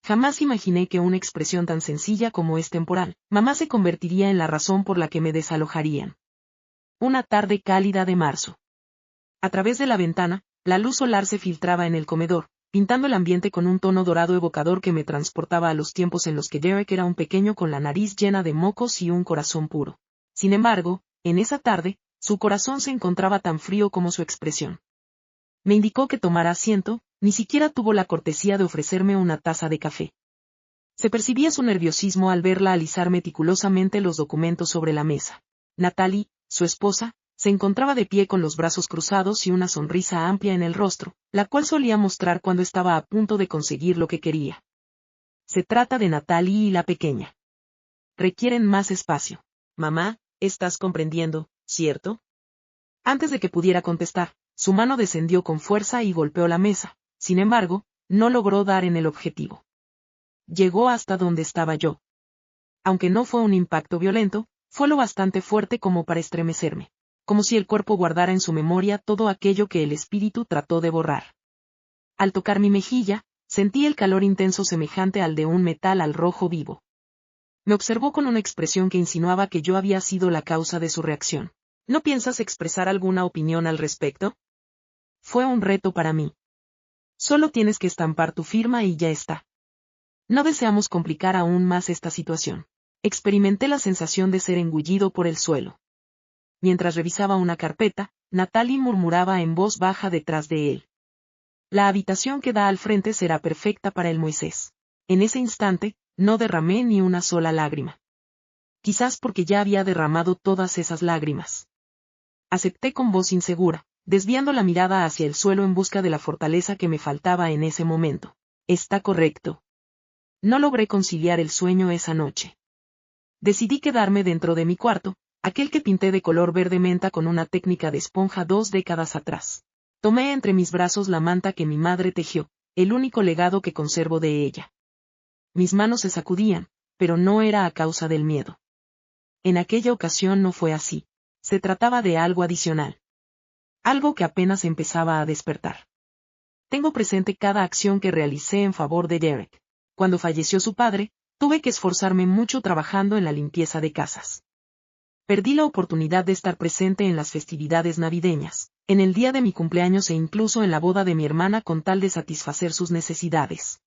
Jamás imaginé que una expresión tan sencilla como es temporal, mamá, se convertiría en la razón por la que me desalojarían. Una tarde cálida de marzo. A través de la ventana, la luz solar se filtraba en el comedor, pintando el ambiente con un tono dorado evocador que me transportaba a los tiempos en los que Derek era un pequeño con la nariz llena de mocos y un corazón puro. Sin embargo, en esa tarde, su corazón se encontraba tan frío como su expresión. Me indicó que tomara asiento, ni siquiera tuvo la cortesía de ofrecerme una taza de café. Se percibía su nerviosismo al verla alisar meticulosamente los documentos sobre la mesa. Natalie, su esposa, se encontraba de pie con los brazos cruzados y una sonrisa amplia en el rostro, la cual solía mostrar cuando estaba a punto de conseguir lo que quería. Se trata de Natalie y la pequeña. Requieren más espacio. Mamá, estás comprendiendo, ¿cierto? Antes de que pudiera contestar, su mano descendió con fuerza y golpeó la mesa. Sin embargo, no logró dar en el objetivo. Llegó hasta donde estaba yo. Aunque no fue un impacto violento, fue lo bastante fuerte como para estremecerme. Como si el cuerpo guardara en su memoria todo aquello que el espíritu trató de borrar. Al tocar mi mejilla, sentí el calor intenso semejante al de un metal al rojo vivo. Me observó con una expresión que insinuaba que yo había sido la causa de su reacción. ¿No piensas expresar alguna opinión al respecto? Fue un reto para mí. Solo tienes que estampar tu firma y ya está. No deseamos complicar aún más esta situación. Experimenté la sensación de ser engullido por el suelo. Mientras revisaba una carpeta, Natalie murmuraba en voz baja detrás de él. La habitación que da al frente será perfecta para el Moisés. En ese instante, no derramé ni una sola lágrima. Quizás porque ya había derramado todas esas lágrimas. Acepté con voz insegura, desviando la mirada hacia el suelo en busca de la fortaleza que me faltaba en ese momento. Está correcto. No logré conciliar el sueño esa noche. Decidí quedarme dentro de mi cuarto, aquel que pinté de color verde menta con una técnica de esponja 2 décadas atrás. Tomé entre mis brazos la manta que mi madre tejió, el único legado que conservo de ella. Mis manos se sacudían, pero no era a causa del miedo. En aquella ocasión no fue así. Se trataba de algo adicional. Algo que apenas empezaba a despertar. Tengo presente cada acción que realicé en favor de Derek. Cuando falleció su padre, tuve que esforzarme mucho trabajando en la limpieza de casas. Perdí la oportunidad de estar presente en las festividades navideñas, en el día de mi cumpleaños e incluso en la boda de mi hermana con tal de satisfacer sus necesidades.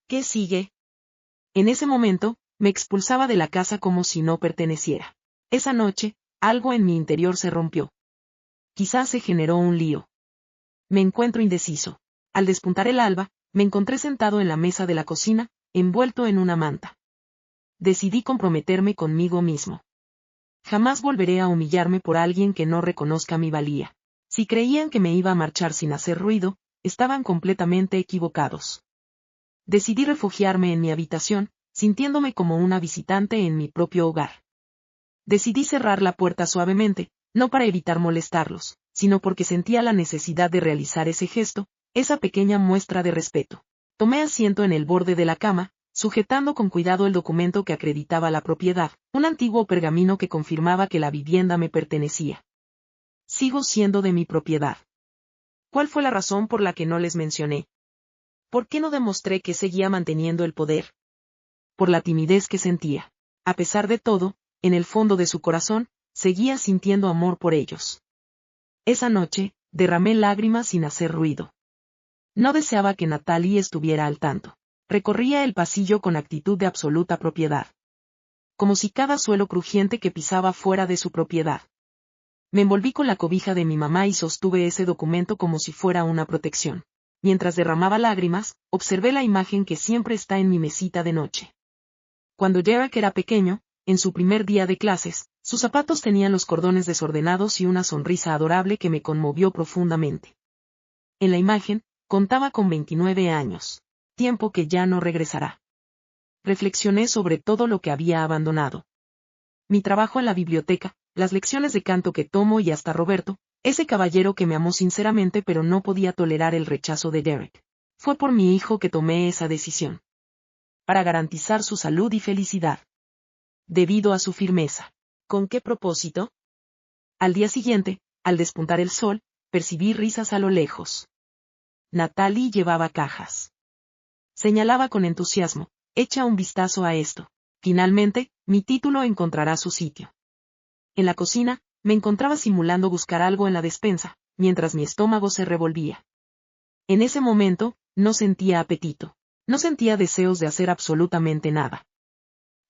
¿Qué sigue? En ese momento, me expulsaba de la casa como si no perteneciera. Esa noche, algo en mi interior se rompió. Quizás se generó un lío. Me encuentro indeciso. Al despuntar el alba, me encontré sentado en la mesa de la cocina, envuelto en una manta. Decidí comprometerme conmigo mismo. Jamás volveré a humillarme por alguien que no reconozca mi valía. Si creían que me iba a marchar sin hacer ruido, estaban completamente equivocados. Decidí refugiarme en mi habitación, sintiéndome como una visitante en mi propio hogar. Decidí cerrar la puerta suavemente, no para evitar molestarlos, sino porque sentía la necesidad de realizar ese gesto, esa pequeña muestra de respeto. Tomé asiento en el borde de la cama, sujetando con cuidado el documento que acreditaba la propiedad, un antiguo pergamino que confirmaba que la vivienda me pertenecía. Sigo siendo de mi propiedad. ¿Cuál fue la razón por la que no les mencioné? ¿Por qué no demostré que seguía manteniendo el poder? Por la timidez que sentía. A pesar de todo, en el fondo de su corazón, seguía sintiendo amor por ellos. Esa noche, derramé lágrimas sin hacer ruido. No deseaba que Natalie estuviera al tanto. Recorría el pasillo con actitud de absoluta propiedad. Como si cada suelo crujiente que pisaba fuera de su propiedad. Me envolví con la cobija de mi mamá y sostuve ese documento como si fuera una protección. Mientras derramaba lágrimas, observé la imagen que siempre está en mi mesita de noche. Cuando Derek era pequeño, en su primer día de clases, sus zapatos tenían los cordones desordenados y una sonrisa adorable que me conmovió profundamente. En la imagen, contaba con 29 años. Tiempo que ya no regresará. Reflexioné sobre todo lo que había abandonado. Mi trabajo en la biblioteca, las lecciones de canto que tomo y hasta Roberto, ese caballero que me amó sinceramente pero no podía tolerar el rechazo de Derek. Fue por mi hijo que tomé esa decisión. Para garantizar su salud y felicidad. Debido a su firmeza. ¿Con qué propósito? Al día siguiente, al despuntar el sol, percibí risas a lo lejos. Natalie llevaba cajas. Señalaba con entusiasmo, echa un vistazo a esto. Finalmente, mi título encontrará su sitio. En la cocina, me encontraba simulando buscar algo en la despensa, mientras mi estómago se revolvía. En ese momento, no sentía apetito. No sentía deseos de hacer absolutamente nada.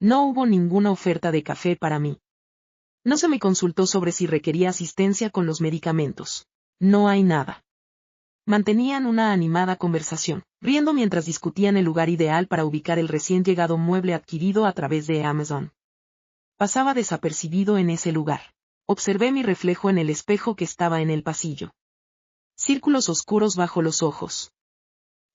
No hubo ninguna oferta de café para mí. No se me consultó sobre si requería asistencia con los medicamentos. No hay nada. Mantenían una animada conversación, riendo mientras discutían el lugar ideal para ubicar el recién llegado mueble adquirido a través de Amazon. Pasaba desapercibido en ese lugar. Observé mi reflejo en el espejo que estaba en el pasillo. Círculos oscuros bajo los ojos.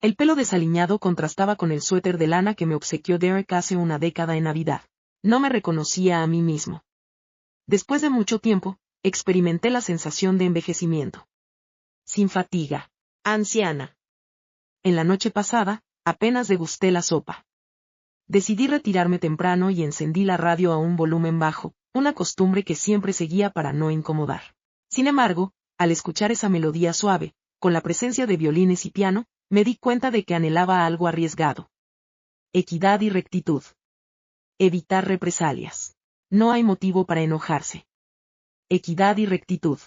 El pelo desaliñado contrastaba con el suéter de lana que me obsequió Derek hace una década en Navidad. No me reconocía a mí mismo. Después de mucho tiempo, experimenté la sensación de envejecimiento. Sin fatiga. Anciana. En la noche pasada, apenas degusté la sopa. Decidí retirarme temprano y encendí la radio a un volumen bajo, una costumbre que siempre seguía para no incomodar. Sin embargo, al escuchar esa melodía suave, con la presencia de violines y piano, me di cuenta de que anhelaba algo arriesgado. Equidad y rectitud. Evitar represalias. No hay motivo para enojarse. Equidad y rectitud.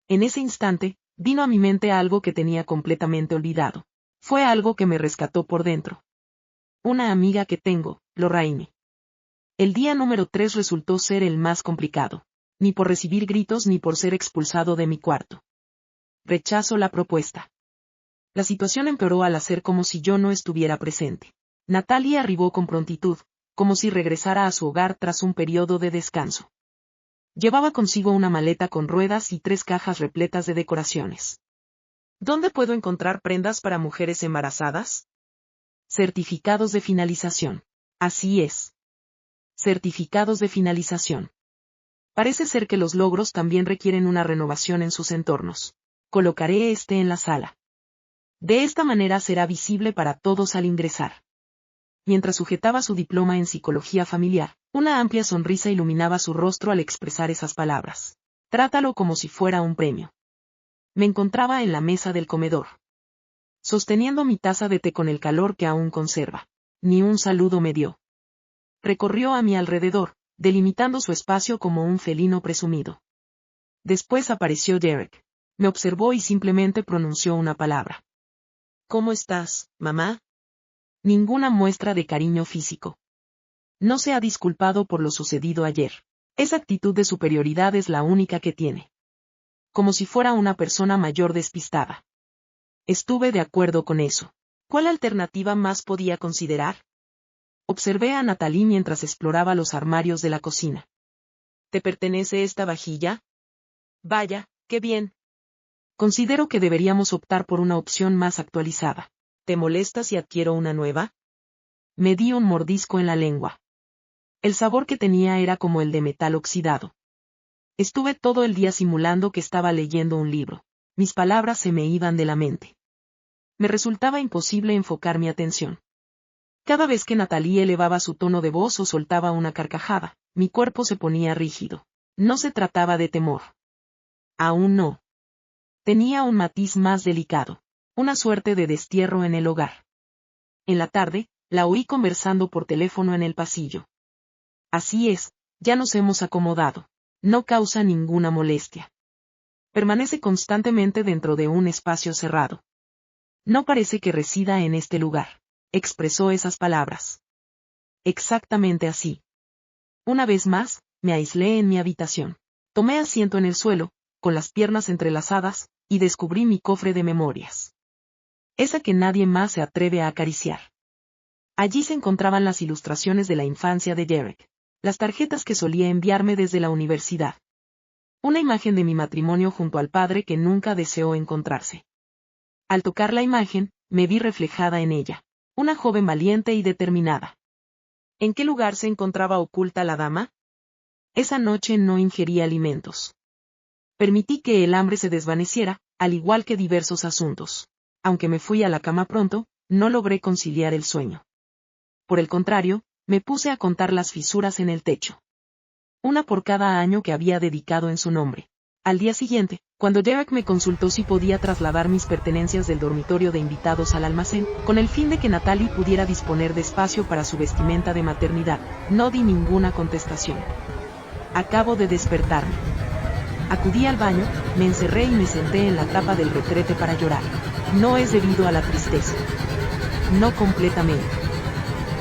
En ese instante, vino a mi mente algo que tenía completamente olvidado. Fue algo que me rescató por dentro. Una amiga que tengo, Lorraine. El día número 3 resultó ser el más complicado. Ni por recibir gritos ni por ser expulsado de mi cuarto. Rechazo la propuesta. La situación empeoró al hacer como si yo no estuviera presente. Natalie arribó con prontitud, como si regresara a su hogar tras un periodo de descanso. Llevaba consigo una maleta con ruedas y 3 cajas repletas de decoraciones. ¿Dónde puedo encontrar prendas para mujeres embarazadas? Certificados de finalización. Así es. Certificados de finalización. Parece ser que los logros también requieren una renovación en sus entornos. Colocaré este en la sala. De esta manera será visible para todos al ingresar. Mientras sujetaba su diploma en psicología familiar, una amplia sonrisa iluminaba su rostro al expresar esas palabras. Trátalo como si fuera un premio. Me encontraba en la mesa del comedor, sosteniendo mi taza de té con el calor que aún conserva. Ni un saludo me dio. Recorrió a mi alrededor, delimitando su espacio como un felino presumido. Después apareció Derek. Me observó y simplemente pronunció una palabra. ¿Cómo estás, mamá? Ninguna muestra de cariño físico. No se ha disculpado por lo sucedido ayer. Esa actitud de superioridad es la única que tiene. Como si fuera una persona mayor despistada. Estuve de acuerdo con eso. ¿Cuál alternativa más podía considerar? Observé a Natalie mientras exploraba los armarios de la cocina. ¿Te pertenece esta vajilla? Vaya, qué bien. Considero que deberíamos optar por una opción más actualizada. ¿Te molesta si adquiero una nueva? Me di un mordisco en la lengua. El sabor que tenía era como el de metal oxidado. Estuve todo el día simulando que estaba leyendo un libro. Mis palabras se me iban de la mente. Me resultaba imposible enfocar mi atención. Cada vez que Natalie elevaba su tono de voz o soltaba una carcajada, mi cuerpo se ponía rígido. No se trataba de temor. Aún no. Tenía un matiz más delicado. Una suerte de destierro en el hogar. En la tarde, la oí conversando por teléfono en el pasillo. Así es, ya nos hemos acomodado. No causa ninguna molestia. Permanece constantemente dentro de un espacio cerrado. No parece que resida en este lugar. Expresó esas palabras. Exactamente así. Una vez más, me aislé en mi habitación. Tomé asiento en el suelo, con las piernas entrelazadas, y descubrí mi cofre de memorias. Esa que nadie más se atreve a acariciar. Allí se encontraban las ilustraciones de la infancia de Derek. Las tarjetas que solía enviarme desde la universidad. Una imagen de mi matrimonio junto al padre que nunca deseó encontrarse. Al tocar la imagen, me vi reflejada en ella. Una joven valiente y determinada. ¿En qué lugar se encontraba oculta la dama? Esa noche no ingerí alimentos. Permití que el hambre se desvaneciera, al igual que diversos asuntos. Aunque me fui a la cama pronto, no logré conciliar el sueño. Por el contrario, me puse a contar las fisuras en el techo. Una por cada año que había dedicado en su nombre. Al día siguiente, cuando Derek me consultó si podía trasladar mis pertenencias del dormitorio de invitados al almacén, con el fin de que Natalie pudiera disponer de espacio para su vestimenta de maternidad, no di ninguna contestación. Acabo de despertarme. Acudí al baño, me encerré y me senté en la tapa del retrete para llorar. No es debido a la tristeza. No completamente.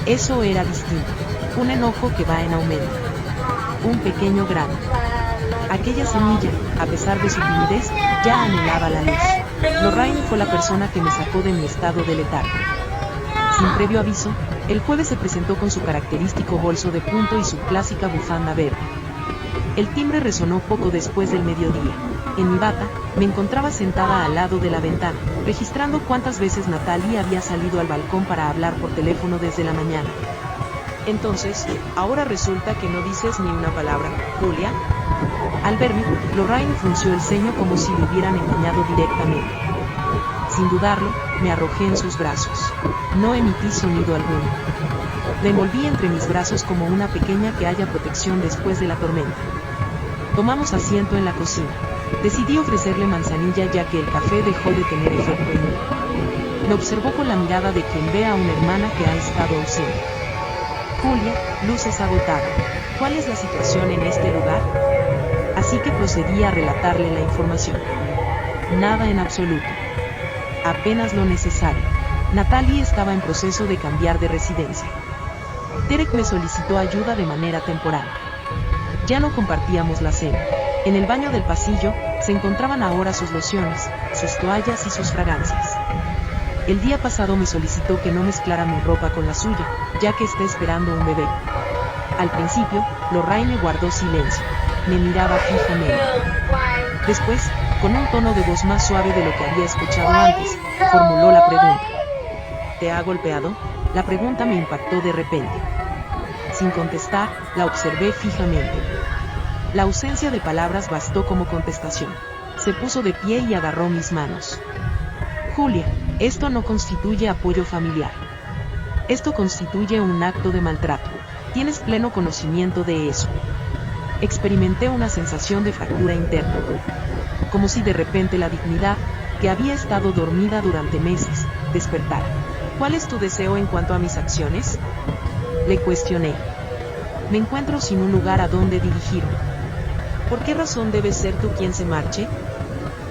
Eso era distinto. Un enojo que va en aumento. Un pequeño grano. Aquella semilla, a pesar de su timidez, ya anhelaba la luz. Lorraine fue la persona que me sacó de mi estado de letargo. Sin previo aviso, el jueves se presentó con su característico bolso de punto y su clásica bufanda verde. El timbre resonó poco después del mediodía. En mi bata, me encontraba sentada al lado de la ventana, registrando cuántas veces Natalie había salido al balcón para hablar por teléfono desde la mañana. Entonces, ahora resulta que no dices ni una palabra, Julia. Al verme, Lorraine frunció el ceño como si le hubieran engañado directamente. Sin dudarlo, me arrojé en sus brazos. No emití sonido alguno. La envolví entre mis brazos como una pequeña que haya protección después de la tormenta. Tomamos asiento en la cocina. Decidí ofrecerle manzanilla ya que el café dejó de tener efecto en mí. Me observó con la mirada de quien ve a una hermana que ha estado ausente. Julia, luces agotada. ¿Cuál es la situación en este lugar? Así que procedí a relatarle la información. Nada en absoluto. Apenas lo necesario. Natalie estaba en proceso de cambiar de residencia. Derek me solicitó ayuda de manera temporal. Ya no compartíamos la cena. En el baño del pasillo, se encontraban ahora sus lociones, sus toallas y sus fragancias. El día pasado me solicitó que no mezclara mi ropa con la suya, ya que está esperando un bebé. Al principio, Lorraine guardó silencio. Me miraba fijamente. Después, con un tono de voz más suave de lo que había escuchado antes, formuló la pregunta. ¿Te ha golpeado? La pregunta me impactó de repente. Sin contestar, la observé fijamente. La ausencia de palabras bastó como contestación. Se puso de pie y agarró mis manos. Julia, esto no constituye apoyo familiar. Esto constituye un acto de maltrato. Tienes pleno conocimiento de eso. Experimenté una sensación de fractura interna. Como si de repente la dignidad, que había estado dormida durante meses, despertara. ¿Cuál es tu deseo en cuanto a mis acciones? Le cuestioné. Me encuentro sin un lugar a donde dirigirme. ¿Por qué razón debes ser tú quien se marche?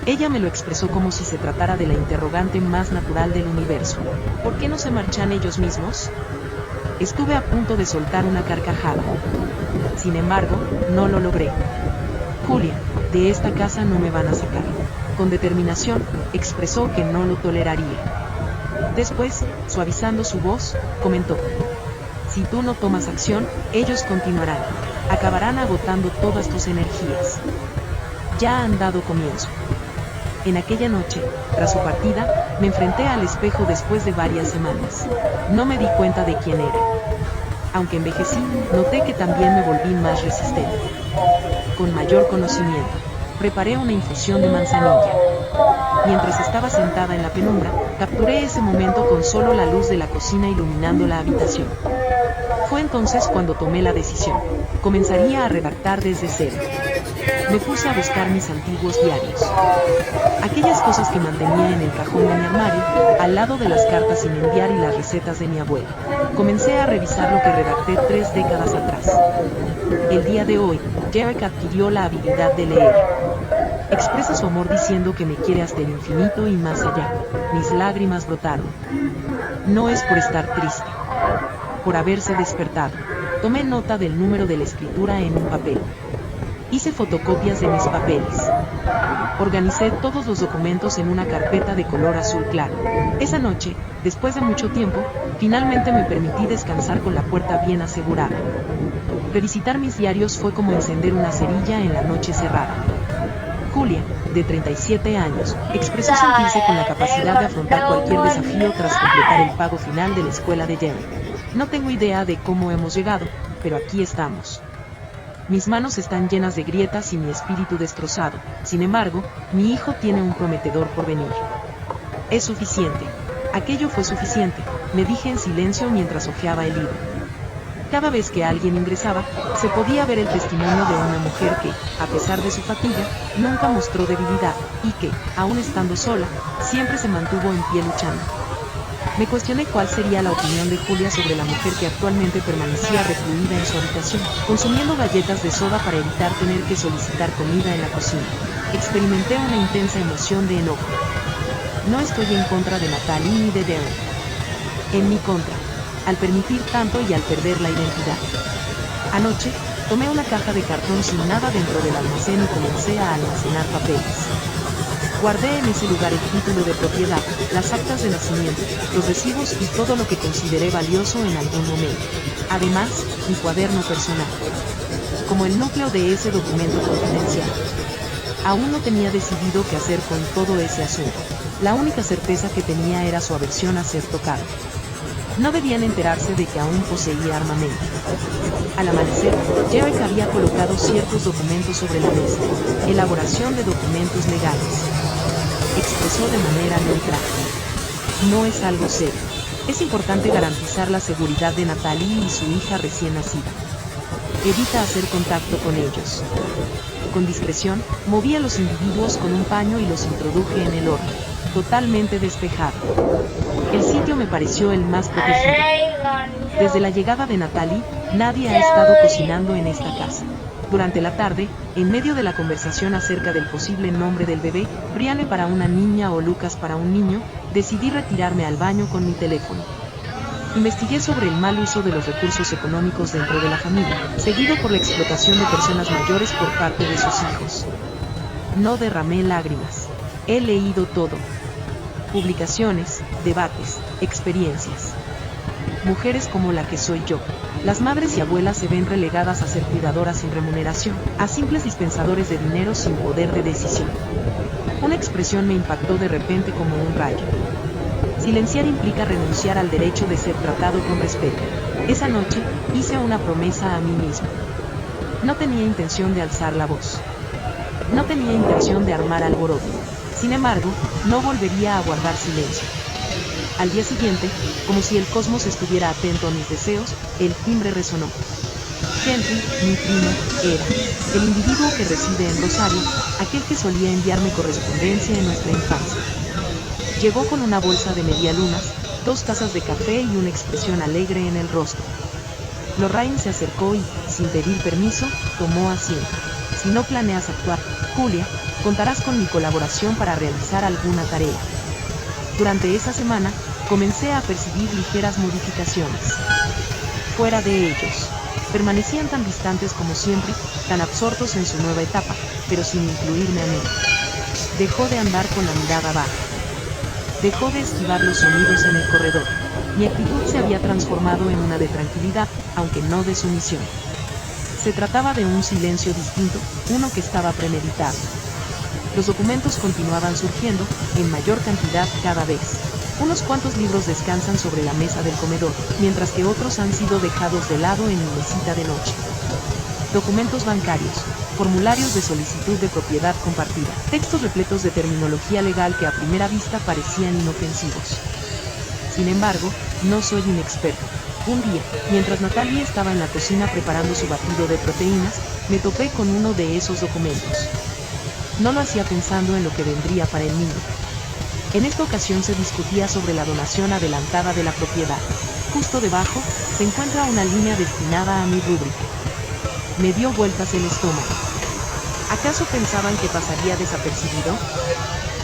Ella me lo expresó como si se tratara de la interrogante más natural del universo. ¿Por qué no se marchan ellos mismos? Estuve a punto de soltar una carcajada. Sin embargo, no lo logré. Julia, de esta casa no me van a sacar. Con determinación, expresó que no lo toleraría. Después, suavizando su voz, comentó. Si tú no tomas acción, ellos continuarán. Acabarán agotando todas tus energías. Ya han dado comienzo. En aquella noche, tras su partida, me enfrenté al espejo después de varias semanas. No me di cuenta de quién era. Aunque envejecí, noté que también me volví más resistente. Con mayor conocimiento, preparé una infusión de manzanilla. Mientras estaba sentada en la penumbra, capturé ese momento con solo la luz de la cocina iluminando la habitación. Fue entonces cuando tomé la decisión. Comenzaría a redactar desde cero. Me puse a buscar mis antiguos diarios. Aquellas cosas que mantenía en el cajón de mi armario, al lado de las cartas sin enviar y las recetas de mi abuela. Comencé a revisar lo que redacté 3 décadas atrás. El día de hoy, Derek adquirió la habilidad de leer. Expresa su amor diciendo que me quiere hasta el infinito y más allá. Mis lágrimas brotaron. No es por estar triste. Por haberse despertado. Tomé nota del número de la escritura en un papel. Hice fotocopias de mis papeles. Organicé todos los documentos en una carpeta de color azul claro. Esa noche, después de mucho tiempo, finalmente me permití descansar con la puerta bien asegurada. Revisitar mis diarios fue como encender una cerilla en la noche cerrada. Julia, de 37 años, expresó sentirse con la capacidad de afrontar cualquier desafío tras completar el pago final de la escuela de Derek. No tengo idea de cómo hemos llegado, pero aquí estamos. Mis manos están llenas de grietas y mi espíritu destrozado. Sin embargo, mi hijo tiene un prometedor porvenir. Es suficiente. Aquello fue suficiente, me dije en silencio mientras hojeaba el libro. Cada vez que alguien ingresaba, se podía ver el testimonio de una mujer que, a pesar de su fatiga, nunca mostró debilidad, y que, aun estando sola, siempre se mantuvo en pie luchando. Me cuestioné cuál sería la opinión de Julia sobre la mujer que actualmente permanecía recluida en su habitación, consumiendo galletas de soda para evitar tener que solicitar comida en la cocina. Experimenté una intensa emoción de enojo. No estoy en contra de Natalie ni de Derek. En mi contra, al permitir tanto y al perder la identidad. Anoche, tomé una caja de cartón sin nada dentro del almacén y comencé a almacenar papeles. Guardé en ese lugar el título de propiedad, las actas de nacimiento, los recibos y todo lo que consideré valioso en algún momento. Además, mi cuaderno personal. Como el núcleo de ese documento confidencial. Aún no tenía decidido qué hacer con todo ese asunto. La única certeza que tenía era su aversión a ser tocado. No debían enterarse de que aún poseía armamento. Al amanecer, Derek había colocado ciertos documentos sobre la mesa. Elaboración de documentos legales. Expresó de manera neutral. No es algo serio. Es importante garantizar la seguridad de Natalie y su hija recién nacida. Evita hacer contacto con ellos. Con discreción, moví a los individuos con un paño y los introduje en el horno, totalmente despejado. El sitio me pareció el más protegido. Desde la llegada de Natalie, nadie ha estado cocinando en esta casa. Durante la tarde, en medio de la conversación acerca del posible nombre del bebé, Brianne para una niña o Lucas para un niño, decidí retirarme al baño con mi teléfono. Investigué sobre el mal uso de los recursos económicos dentro de la familia, seguido por la explotación de personas mayores por parte de sus hijos. No derramé lágrimas. He leído todo. Publicaciones, debates, experiencias. Mujeres como la que soy yo. Las madres y abuelas se ven relegadas a ser cuidadoras sin remuneración, a simples dispensadores de dinero sin poder de decisión. Una expresión me impactó de repente como un rayo. Silenciar implica renunciar al derecho de ser tratado con respeto. Esa noche, hice una promesa a mí mismo. No tenía intención de alzar la voz. No tenía intención de armar alboroto. Sin embargo, no volvería a guardar silencio. Al día siguiente, como si el cosmos estuviera atento a mis deseos, el timbre resonó. Henry, mi primo, era el individuo que reside en Rosario, aquel que solía enviarme correspondencia en nuestra infancia. Llegó con una bolsa de medialunas, 2 tazas de café y una expresión alegre en el rostro. Lorraine se acercó y, sin pedir permiso, tomó asiento. Si no planeas actuar, Julia, contarás con mi colaboración para realizar alguna tarea. Durante esa semana, comencé a percibir ligeras modificaciones. Fuera de ellos, permanecían tan distantes como siempre, tan absortos en su nueva etapa, pero sin incluirme a mí. Dejó de andar con la mirada baja. Dejó de esquivar los sonidos en el corredor. Mi actitud se había transformado en una de tranquilidad, aunque no de sumisión. Se trataba de un silencio distinto, uno que estaba premeditado. Los documentos continuaban surgiendo, en mayor cantidad cada vez. Unos cuantos libros descansan sobre la mesa del comedor, mientras que otros han sido dejados de lado en mi mesita de noche. Documentos bancarios, formularios de solicitud de propiedad compartida, textos repletos de terminología legal que a primera vista parecían inofensivos. Sin embargo, no soy inexperto. Un día, mientras Natalie estaba en la cocina preparando su batido de proteínas, me topé con uno de esos documentos. No lo hacía pensando en lo que vendría para el niño. En esta ocasión se discutía sobre la donación adelantada de la propiedad. Justo debajo, se encuentra una línea destinada a mi rúbrica. Me dio vueltas el estómago. ¿Acaso pensaban que pasaría desapercibido?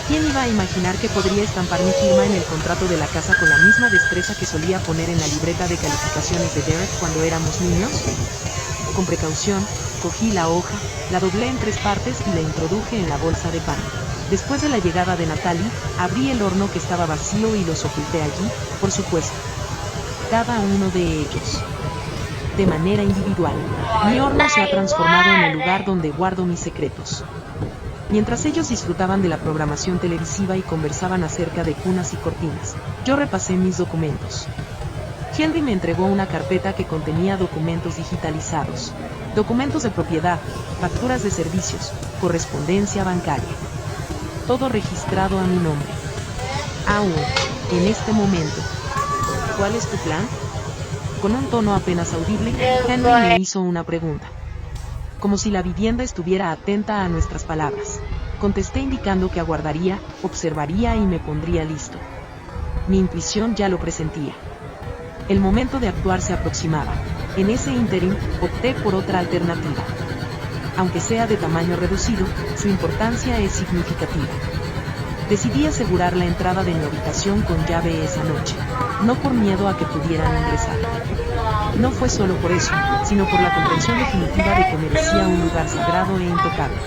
¿Quién iba a imaginar que podría estampar mi firma en el contrato de la casa con la misma destreza que solía poner en la libreta de calificaciones de Derek cuando éramos niños? Con precaución, cogí la hoja, la doblé en 3 partes y la introduje en la bolsa de pan. Después de la llegada de Natalie, abrí el horno que estaba vacío y los oculté allí, por supuesto. Cada uno de ellos. De manera individual. Mi horno se ha transformado en el lugar donde guardo mis secretos. Mientras ellos disfrutaban de la programación televisiva y conversaban acerca de cunas y cortinas, yo repasé mis documentos. Henry me entregó una carpeta que contenía documentos digitalizados, documentos de propiedad, facturas de servicios, correspondencia bancaria. Todo registrado a mi nombre. Aún, en este momento. ¿Cuál es tu plan? Con un tono apenas audible, Henry me hizo una pregunta. Como si la vivienda estuviera atenta a nuestras palabras. Contesté indicando que aguardaría, observaría y me pondría listo. Mi intuición ya lo presentía. El momento de actuar se aproximaba. En ese ínterin, opté por otra alternativa. Aunque sea de tamaño reducido, su importancia es significativa. Decidí asegurar la entrada de mi habitación con llave esa noche, no por miedo a que pudieran ingresar. No fue solo por eso, sino por la comprensión definitiva de que merecía un lugar sagrado e intocable.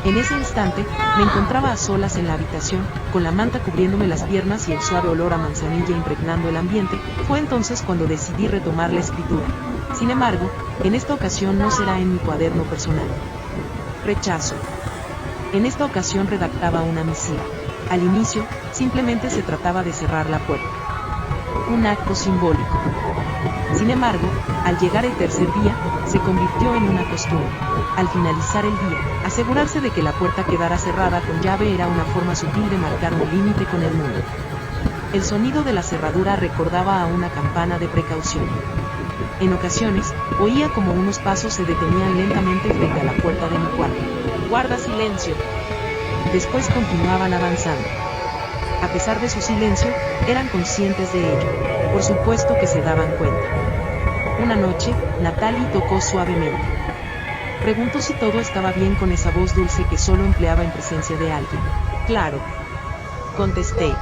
En ese instante, me encontraba a solas en la habitación, con la manta cubriéndome las piernas y el suave olor a manzanilla impregnando el ambiente. Fue entonces cuando decidí retomar la escritura. Sin embargo, en esta ocasión no será en mi cuaderno personal. Rechazo. En esta ocasión redactaba una misiva. Al inicio, simplemente se trataba de cerrar la puerta. Un acto simbólico. Sin embargo, al llegar el tercer día, se convirtió en una costumbre. Al finalizar el día, asegurarse de que la puerta quedara cerrada con llave era una forma sutil de marcar un límite con el mundo. El sonido de la cerradura recordaba a una campana de precaución. En ocasiones, oía como unos pasos se detenían lentamente frente a la puerta de mi cuarto. Guarda silencio. Después continuaban avanzando. A pesar de su silencio, eran conscientes de ello. Por supuesto que se daban cuenta. Una noche, Natalie tocó suavemente. Preguntó si todo estaba bien con esa voz dulce que solo empleaba en presencia de alguien. Claro. Contesté.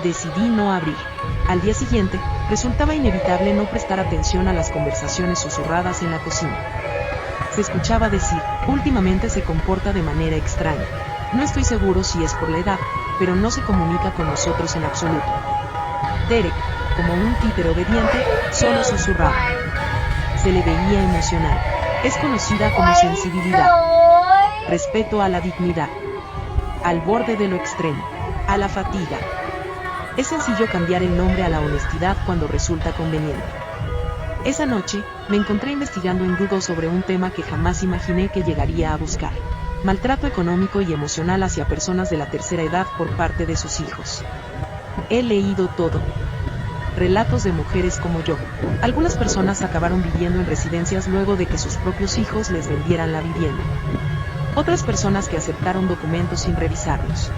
Decidí no abrir. Al día siguiente, resultaba inevitable no prestar atención a las conversaciones susurradas en la cocina. Se escuchaba decir, últimamente se comporta de manera extraña. No estoy seguro si es por la edad, pero no se comunica con nosotros en absoluto. Derek, como un títere obediente, solo susurraba. Se le veía emocional. Es conocida como sensibilidad. Respeto a la dignidad. Al borde de lo extremo. A la fatiga. Es sencillo cambiar el nombre a la honestidad cuando resulta conveniente. Esa noche, me encontré investigando en Google sobre un tema que jamás imaginé que llegaría a buscar. Maltrato económico y emocional hacia personas de la tercera edad por parte de sus hijos. He leído todo. Relatos de mujeres como yo. Algunas personas acabaron viviendo en residencias luego de que sus propios hijos les vendieran la vivienda. Otras personas que aceptaron documentos sin revisarlos.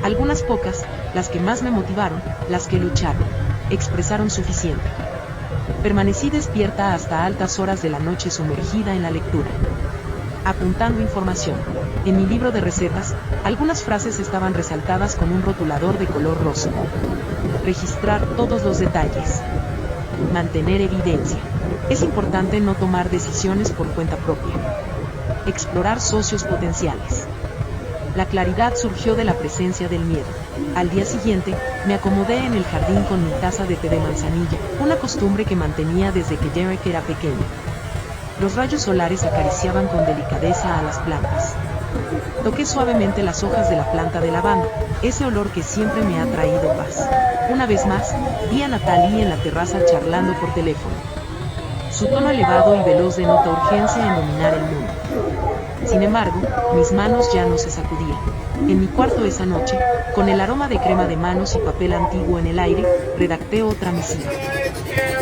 Algunas pocas, las que más me motivaron, las que lucharon, expresaron suficiente. Permanecí despierta hasta altas horas de la noche sumergida en la lectura. Apuntando información. En mi libro de recetas, algunas frases estaban resaltadas con un rotulador de color rosa. Registrar todos los detalles. Mantener evidencia. Es importante no tomar decisiones por cuenta propia. Explorar socios potenciales. La claridad surgió de la presencia del miedo. Al día siguiente, me acomodé en el jardín con mi taza de té de manzanilla, una costumbre que mantenía desde que Derek era pequeño. Los rayos solares acariciaban con delicadeza a las plantas. Toqué suavemente las hojas de la planta de lavanda, ese olor que siempre me ha traído paz. Una vez más, vi a Natalie en la terraza charlando por teléfono. Su tono elevado y veloz denota urgencia en dominar el mundo. Sin embargo, mis manos ya no se sacudían. En mi cuarto esa noche, con el aroma de crema de manos y papel antiguo en el aire, redacté otra misiva.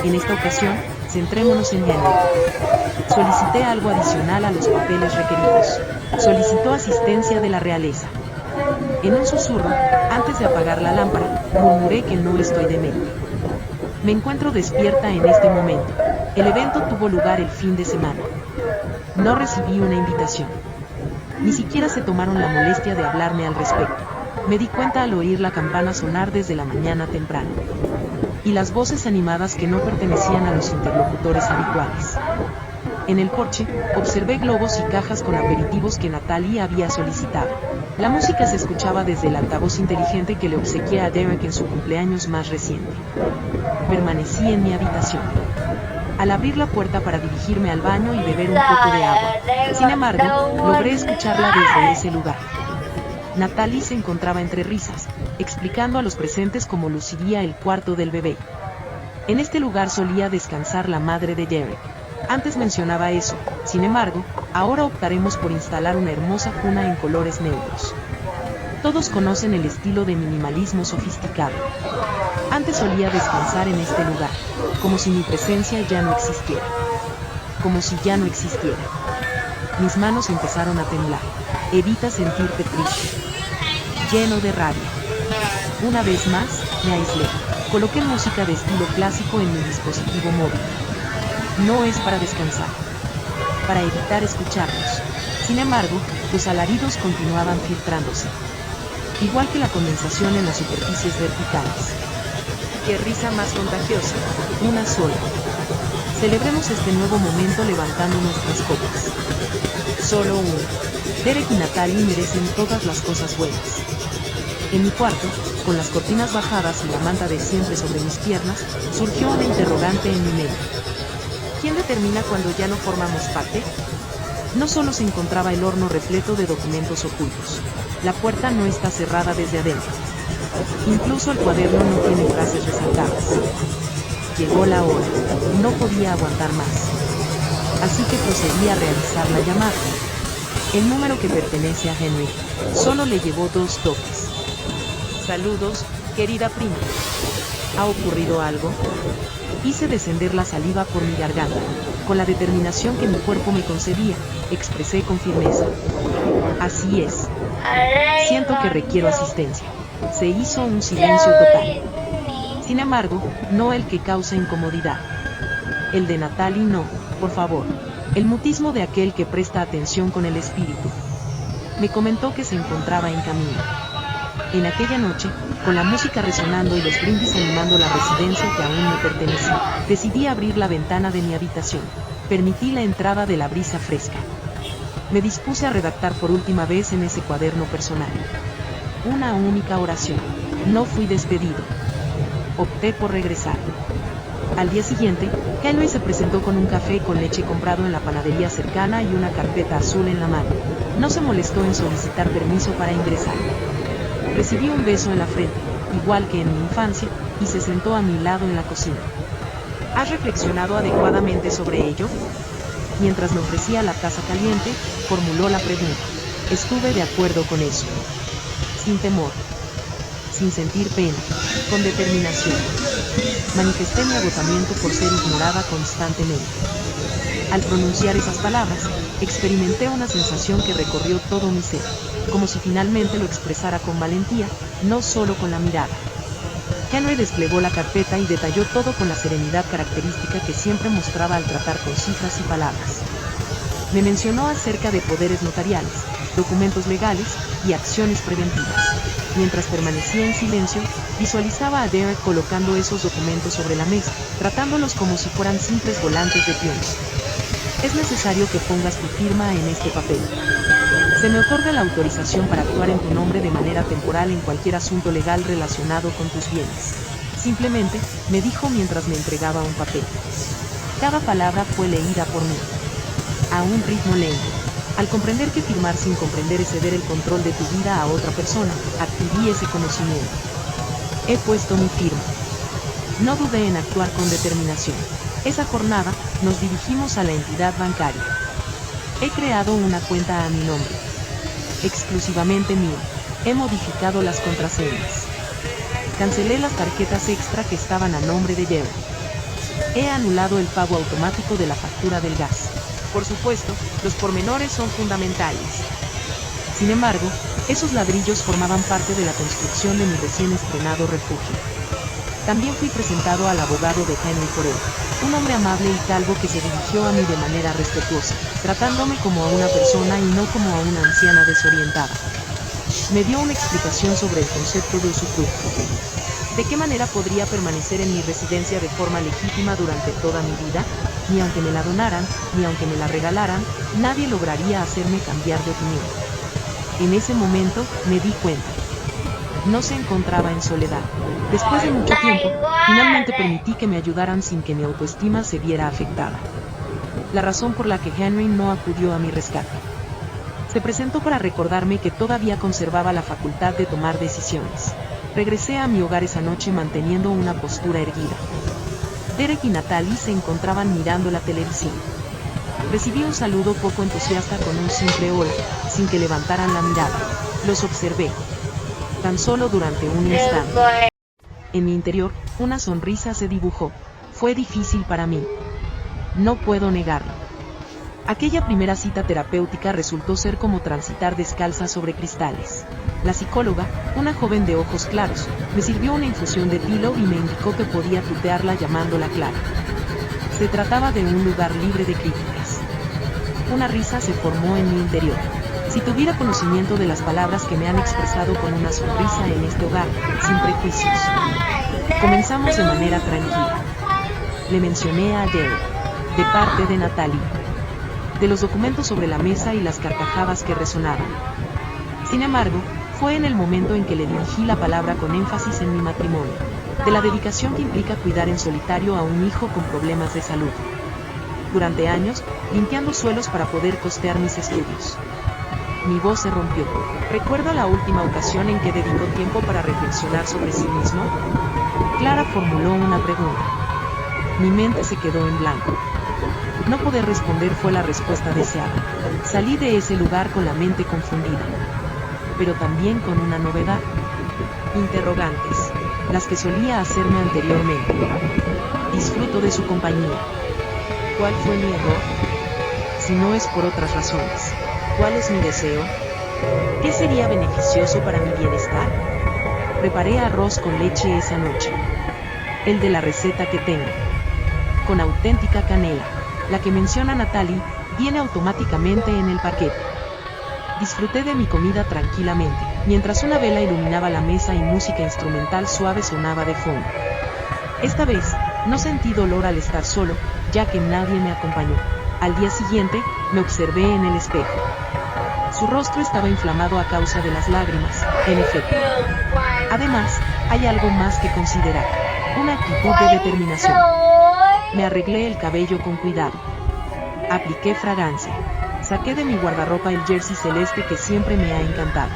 En esta ocasión, centrémonos en Henry. Solicité algo adicional a los papeles requeridos. Solicitó asistencia de la realeza. En un susurro, antes de apagar la lámpara, murmuré que no estoy demente. Me encuentro despierta en este momento. El evento tuvo lugar el fin de semana. No recibí una invitación. Ni siquiera se tomaron la molestia de hablarme al respecto. Me di cuenta al oír la campana sonar desde la mañana temprano. Y las voces animadas que no pertenecían a los interlocutores habituales. En el porche, observé globos y cajas con aperitivos que Natalie había solicitado. La música se escuchaba desde el altavoz inteligente que le obsequié a Derek en su cumpleaños más reciente. Permanecí en mi habitación. Al abrir la puerta para dirigirme al baño y beber un poco de agua. Sin embargo, logré escucharla desde ese lugar. Natalie se encontraba entre risas, explicando a los presentes cómo luciría el cuarto del bebé. En este lugar solía descansar la madre de Derek. Antes mencionaba eso, sin embargo, ahora optaremos por instalar una hermosa cuna en colores neutros. Todos conocen el estilo de minimalismo sofisticado. Antes solía descansar en este lugar. como si mi presencia ya no existiera. Como si ya no existiera. Mis manos empezaron a temblar. Evita sentirte triste. Lleno de rabia. Una vez más, me aislé. Coloqué música de estilo clásico en mi dispositivo móvil. No es para descansar. Para evitar escucharlos. Sin embargo, los alaridos continuaban filtrándose. Igual que la condensación en las superficies verticales. ¡Qué risa más contagiosa! Una sola. Celebremos este nuevo momento levantando nuestras copas. Solo uno. Derek y Natalie merecen todas las cosas buenas. En mi cuarto, con las cortinas bajadas y la manta de siempre sobre mis piernas, surgió una interrogante en mi mente. ¿Quién determina cuando ya no formamos parte? No solo se encontraba el horno repleto de documentos ocultos. La puerta no está cerrada desde adentro. Incluso el cuaderno no tiene frases resaltadas. Llegó la hora. No podía aguantar más. Así que procedí a realizar la llamada. El número que pertenece a Henry solo le llevó 2 toques. Saludos, querida prima. ¿Ha ocurrido algo? Hice descender la saliva por mi garganta. Con la determinación que mi cuerpo me concedía, expresé con firmeza. Así es. Siento que requiero asistencia. Se hizo un silencio total. Sin embargo, no el que causa incomodidad. El de Natalie no, por favor. El mutismo de aquel que presta atención con el espíritu. Me comentó que se encontraba en camino. En aquella noche, con la música resonando y los brindis animando la residencia que aún me pertenecía, decidí abrir la ventana de mi habitación. Permití la entrada de la brisa fresca. Me dispuse a redactar por última vez en ese cuaderno personal. Una única oración. No fui despedido. Opté por regresar. Al día siguiente, Henry se presentó con un café con leche comprado en la panadería cercana y una carpeta azul en la mano. No se molestó en solicitar permiso para ingresar. Recibí un beso en la frente, igual que en mi infancia, y se sentó a mi lado en la cocina. ¿Has reflexionado adecuadamente sobre ello? Mientras me ofrecía la taza caliente, formuló la pregunta. Estuve de acuerdo con eso. Sin temor. Sin sentir pena. Con determinación. Manifesté mi agotamiento por ser ignorada constantemente. Al pronunciar esas palabras, experimenté una sensación que recorrió todo mi ser, como si finalmente lo expresara con valentía, no solo con la mirada. Henry desplegó la carpeta y detalló todo con la serenidad característica que siempre mostraba al tratar con cifras y palabras. Me mencionó acerca de poderes notariales, documentos legales y acciones preventivas. Mientras permanecía en silencio, visualizaba a Derek colocando esos documentos sobre la mesa, tratándolos como si fueran simples volantes de tiempo. Es necesario que pongas tu firma en este papel. Se me otorga la autorización para actuar en tu nombre de manera temporal en cualquier asunto legal relacionado con tus bienes. Simplemente, me dijo mientras me entregaba un papel. Cada palabra fue leída por mí. A un ritmo lento. Al comprender que firmar sin comprender es ceder el control de tu vida a otra persona, adquirí ese conocimiento. He puesto mi firma. No dudé en actuar con determinación. Esa jornada, nos dirigimos a la entidad bancaria. He creado una cuenta a mi nombre. Exclusivamente mío. He modificado las contraseñas. Cancelé las tarjetas extra que estaban a nombre de Jerry. He anulado el pago automático de la factura del gas. Por supuesto, los pormenores son fundamentales. Sin embargo, esos ladrillos formaban parte de la construcción de mi recién estrenado refugio. También fui presentado al abogado de Henry Corell, un hombre amable y calvo que se dirigió a mí de manera respetuosa, tratándome como a una persona y no como a una anciana desorientada. Me dio una explicación sobre el concepto de usufructo. ¿De qué manera podría permanecer en mi residencia de forma legítima durante toda mi vida? Ni aunque me la donaran, ni aunque me la regalaran, nadie lograría hacerme cambiar de opinión. En ese momento, me di cuenta. No se encontraba en soledad. Después de mucho tiempo, finalmente permití que me ayudaran sin que mi autoestima se viera afectada. La razón por la que Henry no acudió a mi rescate. Se presentó para recordarme que todavía conservaba la facultad de tomar decisiones. Regresé a mi hogar esa noche manteniendo una postura erguida. Derek y Natalie se encontraban mirando la televisión. Recibí un saludo poco entusiasta con un simple hola, sin que levantaran la mirada. Los observé. Tan solo durante un instante. En mi interior, una sonrisa se dibujó. Fue difícil para mí. No puedo negarlo. Aquella primera cita terapéutica resultó ser como transitar descalza sobre cristales. La psicóloga, una joven de ojos claros, me sirvió una infusión de tilo y me indicó que podía tutearla llamándola Clara. Se trataba de un lugar libre de críticas. Una risa se formó en mi interior. Si tuviera conocimiento de las palabras que me han expresado con una sonrisa en este hogar, sin prejuicios. Comenzamos de manera tranquila. Le mencioné a Jerry, de parte de Natalie, de los documentos sobre la mesa y las carcajadas que resonaban. Sin embargo, fue en el momento en que le dirigí la palabra con énfasis en mi matrimonio, de la dedicación que implica cuidar en solitario a un hijo con problemas de salud. Durante años, limpiando suelos para poder costear mis estudios. Mi voz se rompió. ¿Recuerda la última ocasión en que dedicó tiempo para reflexionar sobre sí mismo? Clara formuló una pregunta. Mi mente se quedó en blanco. No poder responder fue la respuesta deseada. Salí de ese lugar con la mente confundida, pero también con una novedad. Interrogantes, las que solía hacerme anteriormente. Disfruto de su compañía. ¿Cuál fue mi error? Si no es por otras razones. ¿Cuál es mi deseo? ¿Qué sería beneficioso para mi bienestar? Preparé arroz con leche esa noche. El de la receta que tengo. Con auténtica canela. La que menciona Natalie, viene automáticamente en el paquete. Disfruté de mi comida tranquilamente, mientras una vela iluminaba la mesa y música instrumental suave sonaba de fondo. Esta vez, no sentí dolor al estar solo, ya que nadie me acompañó. Al día siguiente, me observé en el espejo. Su rostro estaba inflamado a causa de las lágrimas, en efecto. Además, hay algo más que considerar. Una actitud de determinación. Me arreglé el cabello con cuidado. Apliqué fragancia. Saqué de mi guardarropa el jersey celeste que siempre me ha encantado.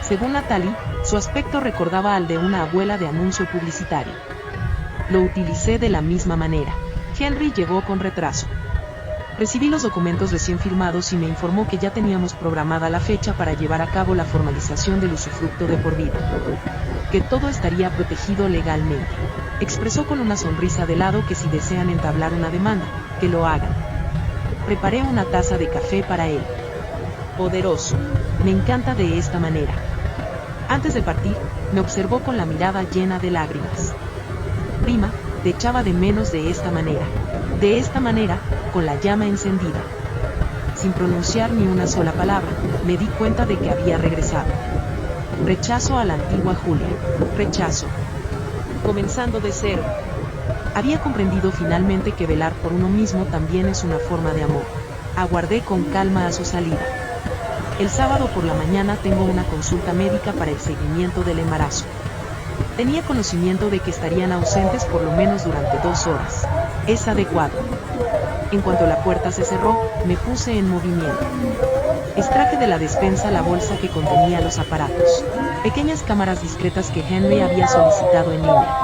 Según Natalie, su aspecto recordaba al de una abuela de anuncio publicitario. Lo utilicé de la misma manera. Henry llegó con retraso. Recibí los documentos recién firmados y me informó que ya teníamos programada la fecha para llevar a cabo la formalización del usufructo de por vida. Que todo estaría protegido legalmente. Expresó con una sonrisa de lado que si desean entablar una demanda, que lo hagan. Preparé una taza de café para él. Poderoso. Me encanta de esta manera. Antes de partir, me observó con la mirada llena de lágrimas. Prima, te echaba de menos de esta manera. De esta manera, con la llama encendida. Sin pronunciar ni una sola palabra, me di cuenta de que había regresado. Rechazo a la antigua Julia. Rechazo. Comenzando de cero. Había comprendido finalmente que velar por uno mismo también es una forma de amor. Aguardé con calma a su salida. El sábado por la mañana tengo una consulta médica para el seguimiento del embarazo. Tenía conocimiento de que estarían ausentes por lo menos durante 2 horas. Es adecuado. En cuanto la puerta se cerró, me puse en movimiento. Extraje de la despensa la bolsa que contenía los aparatos. Pequeñas cámaras discretas que Henry había solicitado en línea.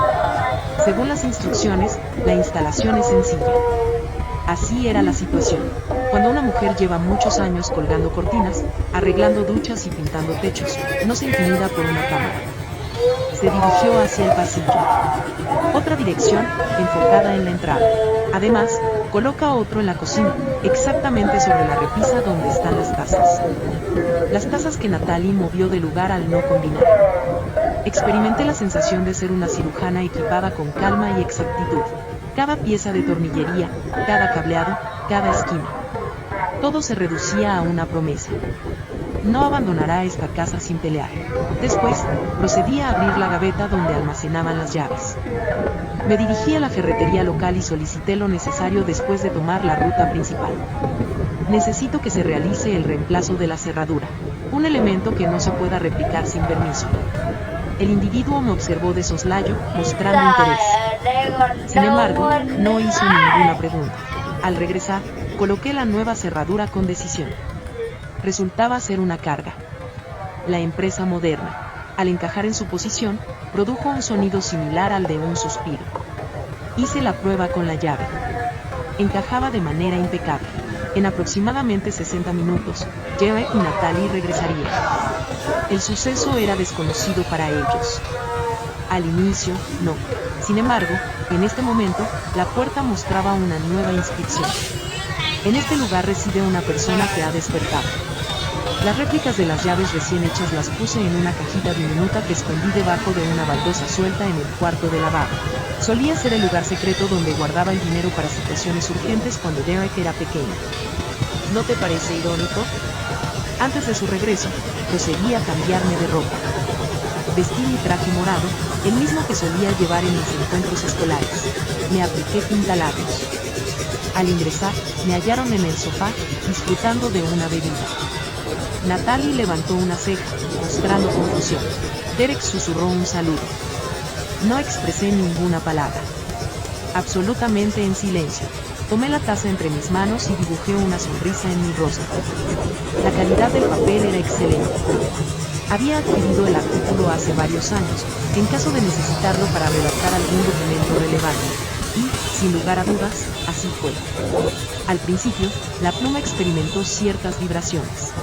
Según las instrucciones, la instalación es sencilla. Así era la situación. Cuando una mujer lleva muchos años colgando cortinas, arreglando duchas y pintando techos, no se intimida por una cámara. Se dirigió hacia el pasillo. Otra dirección, enfocada en la entrada. Además, coloca otro en la cocina, exactamente sobre la repisa donde están las tazas. Las tazas que Natalie movió de lugar al no combinar. Experimenté la sensación de ser una cirujana equipada con calma y exactitud. Cada pieza de tornillería, cada cableado, cada esquina. Todo se reducía a una promesa. No abandonará esta casa sin pelear. Después, procedí a abrir la gaveta donde almacenaban las llaves. Me dirigí a la ferretería local y solicité lo necesario después de tomar la ruta principal. Necesito que se realice el reemplazo de la cerradura, un elemento que no se pueda replicar sin permiso. El individuo me observó de soslayo, mostrando interés. Sin embargo, no hizo ninguna pregunta. Al regresar, coloqué la nueva cerradura con decisión. Resultaba ser una carga. La empresa moderna, al encajar en su posición, produjo un sonido similar al de un suspiro. Hice la prueba con la llave. Encajaba de manera impecable. En aproximadamente 60 minutos, Jerry y Natalie regresarían. El suceso era desconocido para ellos. Al inicio, no. Sin embargo, en este momento, la puerta mostraba una nueva inscripción. En este lugar reside una persona que ha despertado. Las réplicas de las llaves recién hechas las puse en una cajita diminuta que escondí debajo de una baldosa suelta en el cuarto de lavado. Solía ser el lugar secreto donde guardaba el dinero para situaciones urgentes cuando Derek era pequeño. ¿No te parece irónico? Antes de su regreso, procedí a cambiarme de ropa. Vestí mi traje morado, el mismo que solía llevar en mis encuentros escolares. Me apliqué pintalabios. Al ingresar, me hallaron en el sofá, disfrutando de una bebida. Natalie levantó una ceja, mostrando confusión. Derek susurró un saludo. No expresé ninguna palabra. Absolutamente en silencio. Tomé la taza entre mis manos y dibujé una sonrisa en mi rostro. La calidad del papel era excelente. Había adquirido el artículo hace varios años, en caso de necesitarlo para redactar algún documento relevante. Y, sin lugar a dudas, así fue. Al principio, la pluma experimentó ciertas vibraciones.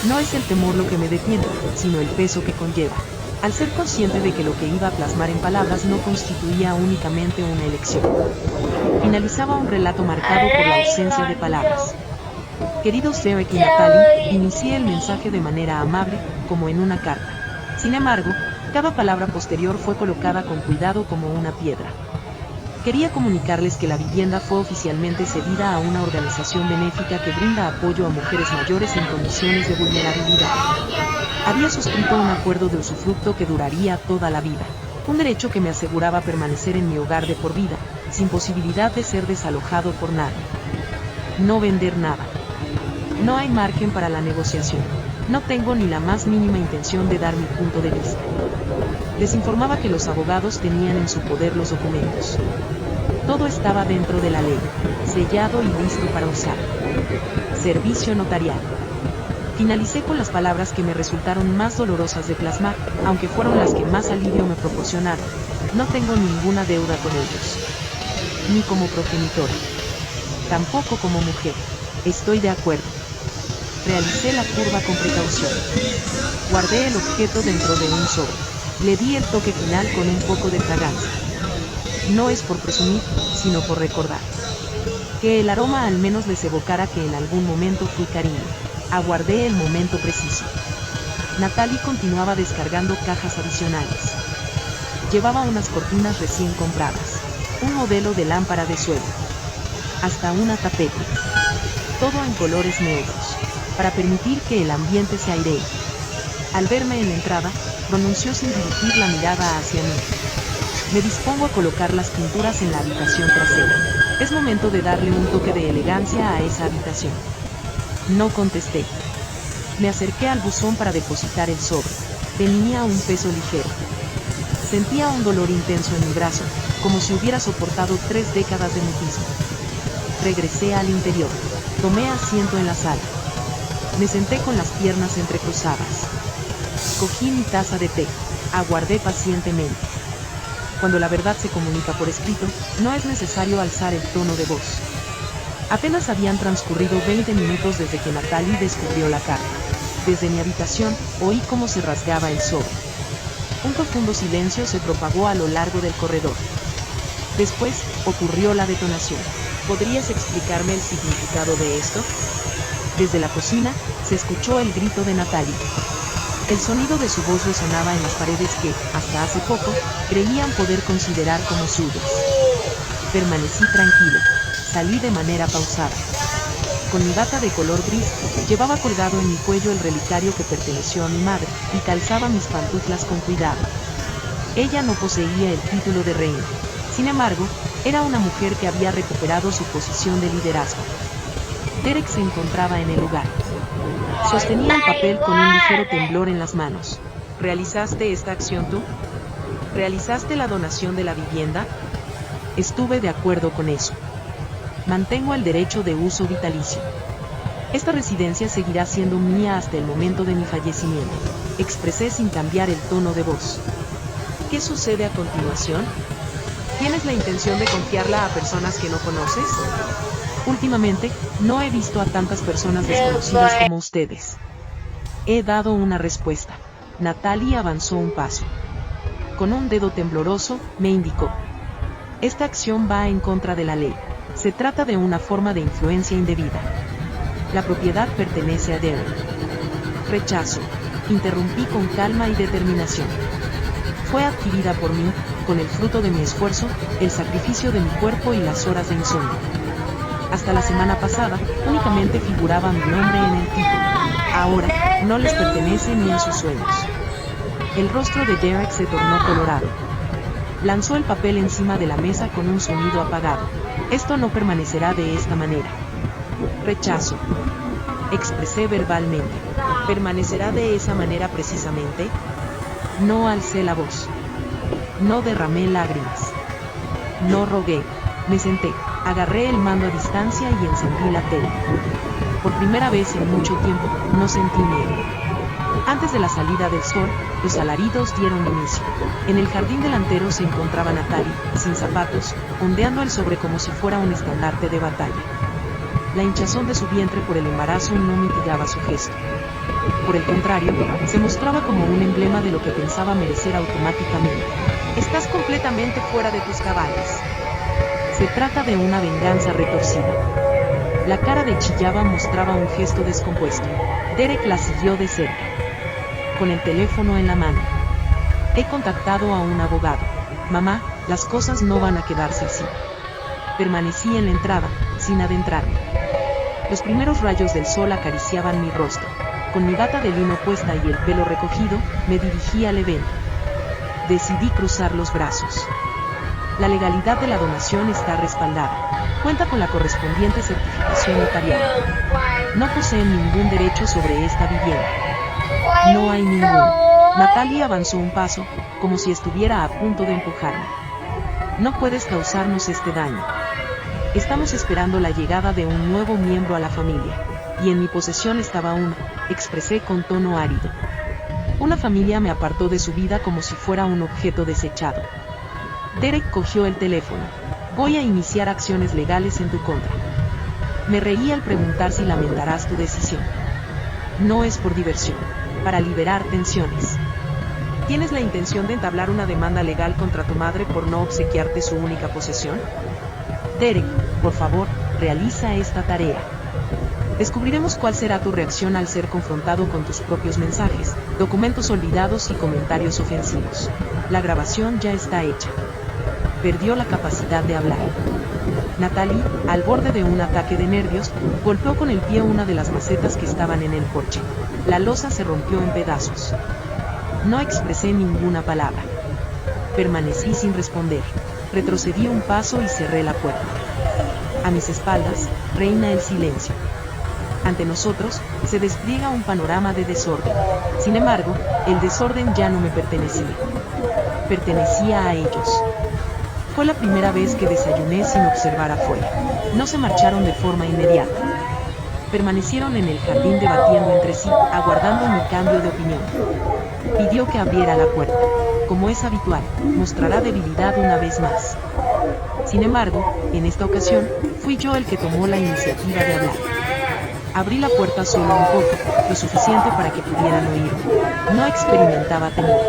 No es el temor lo que me detiene, sino el peso que conlleva. Al ser consciente de que lo que iba a plasmar en palabras no constituía únicamente una elección. Finalizaba un relato marcado por la ausencia de palabras. Queridos Derek y Natalie, inicié el mensaje de manera amable, como en una carta. Sin embargo, cada palabra posterior fue colocada con cuidado como una piedra. Quería comunicarles que la vivienda fue oficialmente cedida a una organización benéfica que brinda apoyo a mujeres mayores en condiciones de vulnerabilidad. Había suscrito un acuerdo de usufructo que duraría toda la vida, un derecho que me aseguraba permanecer en mi hogar de por vida, sin posibilidad de ser desalojado por nadie. No vender nada. No hay margen para la negociación. No tengo ni la más mínima intención de dar mi punto de vista. Les informaba que los abogados tenían en su poder los documentos. Todo estaba dentro de la ley, sellado y listo para usar. Servicio notarial. Finalicé con las palabras que me resultaron más dolorosas de plasmar, aunque fueron las que más alivio me proporcionaron. No tengo ninguna deuda con ellos. Ni como progenitora. Tampoco como mujer. Estoy de acuerdo. Realicé la curva con precaución. Guardé el objeto dentro de un sobre. Le di el toque final con un poco de fragancia. No es por presumir, sino por recordar. Que el aroma al menos les evocara que en algún momento fui cariño. Aguardé el momento preciso. Natalie continuaba descargando cajas adicionales. Llevaba unas cortinas recién compradas, un modelo de lámpara de suelo, hasta una tapete. Todo en colores neutros, para permitir que el ambiente se airee. Al verme en la entrada, pronunció sin dirigir la mirada hacia mí. Me dispongo a colocar las pinturas en la habitación trasera. Es momento de darle un toque de elegancia a esa habitación. No contesté. Me acerqué al buzón para depositar el sobre. Tenía un peso ligero. Sentía un dolor intenso en mi brazo, como si hubiera soportado 3 décadas de mutismo. Regresé al interior. Tomé asiento en la sala. Me senté con las piernas entrecruzadas. Cogí mi taza de té. Aguardé pacientemente. Cuando la verdad se comunica por escrito, no es necesario alzar el tono de voz. Apenas habían transcurrido 20 minutos desde que Natalie descubrió la carta. Desde mi habitación, oí cómo se rasgaba el sobre. Un profundo silencio se propagó a lo largo del corredor. Después, ocurrió la detonación. ¿Podrías explicarme el significado de esto? Desde la cocina, se escuchó el grito de Natalie. El sonido de su voz resonaba en las paredes que, hasta hace poco, creían poder considerar como suyas. Permanecí tranquilo. Salí de manera pausada. Con mi bata de color gris, llevaba colgado en mi cuello el relicario que perteneció a mi madre, y calzaba mis pantuflas con cuidado. Ella no poseía el título de reina. Sin embargo, era una mujer que había recuperado su posición de liderazgo. Derek se encontraba en el lugar. Sostenía el papel con un ligero temblor en las manos. ¿Realizaste esta acción tú? ¿Realizaste la donación de la vivienda? Estuve de acuerdo con eso. Mantengo el derecho de uso vitalicio. Esta residencia seguirá siendo mía hasta el momento de mi fallecimiento. Expresé sin cambiar el tono de voz. ¿Qué sucede a continuación? ¿Tienes la intención de confiarla a personas que no conoces? Últimamente, no he visto a tantas personas desconocidas como ustedes. He dado una respuesta. Natalie avanzó un paso. Con un dedo tembloroso, me indicó: esta acción va en contra de la ley. Se trata de una forma de influencia indebida. La propiedad pertenece a Derek. Rechazo. Interrumpí con calma y determinación. Fue adquirida por mí, con el fruto de mi esfuerzo, el sacrificio de mi cuerpo y las horas de insomnio. Hasta la semana pasada, únicamente figuraba mi nombre en el título. Ahora, no les pertenece ni en sus sueños. El rostro de Derek se tornó colorado. Lanzó el papel encima de la mesa con un sonido apagado. Esto no permanecerá de esta manera. Rechazo. Expresé verbalmente. ¿Permanecerá de esa manera precisamente? No alcé la voz. No derramé lágrimas. No rogué. Me senté, agarré el mando a distancia y encendí la tele. Por primera vez en mucho tiempo, no sentí miedo. Antes de la salida del sol, los alaridos dieron inicio. En el jardín delantero se encontraba Natalie, sin zapatos, ondeando el sobre como si fuera un estandarte de batalla. La hinchazón de su vientre por el embarazo no mitigaba su gesto. Por el contrario, se mostraba como un emblema de lo que pensaba merecer automáticamente. Estás completamente fuera de tus cabales. Se trata de una venganza retorcida. La cara de Chillaba mostraba un gesto descompuesto. Derek la siguió de cerca, con el teléfono en la mano. He contactado a un abogado. Mamá, las cosas no van a quedarse así. Permanecí en la entrada, sin adentrarme. Los primeros rayos del sol acariciaban mi rostro. Con mi bata de lino puesta y el pelo recogido, me dirigí al evento. Decidí cruzar los brazos. La legalidad de la donación está respaldada. Cuenta con la correspondiente certificación notarial. No poseen ningún derecho sobre esta vivienda. No hay ninguno. Natalie avanzó un paso, como si estuviera a punto de empujarme. No puedes causarnos este daño. Estamos esperando la llegada de un nuevo miembro a la familia. Y en mi posesión estaba uno, expresé con tono árido. Una familia me apartó de su vida como si fuera un objeto desechado. Derek cogió el teléfono. Voy a iniciar acciones legales en tu contra. Me reí al preguntar si lamentarás tu decisión. No es por diversión, para liberar tensiones. ¿Tienes la intención de entablar una demanda legal contra tu madre por no obsequiarte su única posesión? Derek, por favor, realiza esta tarea. Descubriremos cuál será tu reacción al ser confrontado con tus propios mensajes, documentos olvidados y comentarios ofensivos. La grabación ya está hecha. Perdió la capacidad de hablar. Natalie, al borde de un ataque de nervios, golpeó con el pie una de las macetas que estaban en el porche. La losa se rompió en pedazos. No expresé ninguna palabra. Permanecí sin responder. Retrocedí un paso y cerré la puerta. A mis espaldas, reina el silencio. Ante nosotros, se despliega un panorama de desorden. Sin embargo, el desorden ya no me pertenecía. Pertenecía a ellos. Fue la primera vez que desayuné sin observar afuera. No se marcharon de forma inmediata. Permanecieron en el jardín debatiendo entre sí, aguardando mi cambio de opinión. Pidió que abriera la puerta. Como es habitual, mostrará debilidad una vez más. Sin embargo, en esta ocasión, fui yo el que tomó la iniciativa de hablar. Abrí la puerta solo un poco, lo suficiente para que pudieran oírme. No experimentaba temor.